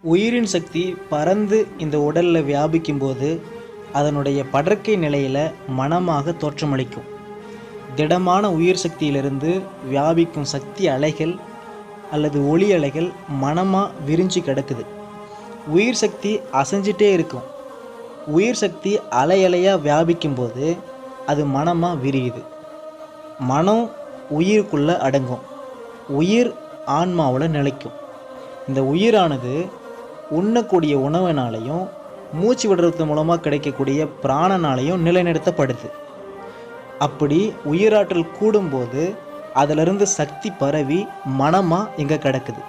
உயிரின் சக்தி பறந்து இந்த உடலில் வியாபிக்கும் போது அதனுடைய படர்க்கை நிலையில் மனமாக தோற்றமளிக்கும். திடமான உயிர் சக்தியிலிருந்து வியாபிக்கும் சக்தி அலைகள் அல்லது ஒளி அலைகள் மனமாக விரிஞ்சு கிடக்குது. உயிர் சக்தி அசைஞ்சிட்டே இருக்கும். உயிர் சக்தி அலை அலையாக வியாபிக்கும் போது அது மனமாக விரியுது. மனம் உயிருக்குள்ளே அடங்கும். உயிர் ஆன்மாவில் நிலைக்கும். இந்த உயிரானது உண்ணக்கூடிய உணவினாலையும் மூச்சு விடுறது மூலமாக கிடைக்கக்கூடிய பிராணனாலையும் நிலைநிறுத்தப்படுது. அப்படி உயிராற்றல் கூடும்போது அதிலிருந்து சக்தி பரவி மனமாக இங்கே கிடக்குது.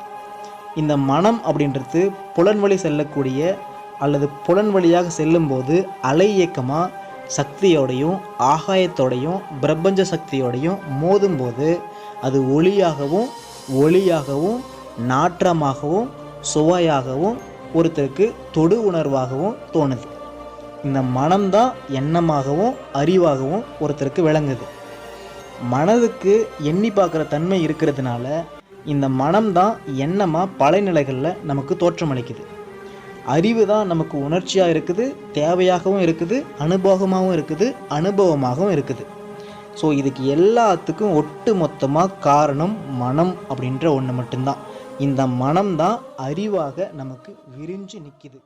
இந்த மனம் அப்படின்றது புலன்வழி செல்லக்கூடிய அல்லது புலன் வழியாக செல்லும்போது அலை இயக்கமாக சக்தியோடையும் ஆகாயத்தோடையும் பிரபஞ்ச சக்தியோடையும் மோதும்போது அது ஒளியாகவும் நாற்றமாகவும் சுவையாகவும் ஒருத்தருக்கு தொடு உணர்வாகவும் தோணுது. இந்த மனம்தான் எண்ணமாகவும் அறிவாகவும் ஒருத்தருக்கு விளங்குது. மனதுக்கு எண்ணி பார்க்குற தன்மை இருக்கிறதுனால இந்த மனம்தான் எண்ணமாக பல நிலைகளில் நமக்கு தோற்றமளிக்குது. அறிவு தான் நமக்கு உணர்ச்சியாக இருக்குது, தேவையாகவும் இருக்குது, அனுபவமாகவும் இருக்குது. ஸோ இதுக்கு எல்லாத்துக்கும் ஒட்டு மொத்தமாக காரணம் மனம் அப்படின்ற ஒன்று மட்டும்தான். இந்த மனம்தான் அறிவாக நமக்கு விரிஞ்சு நிற்கிது.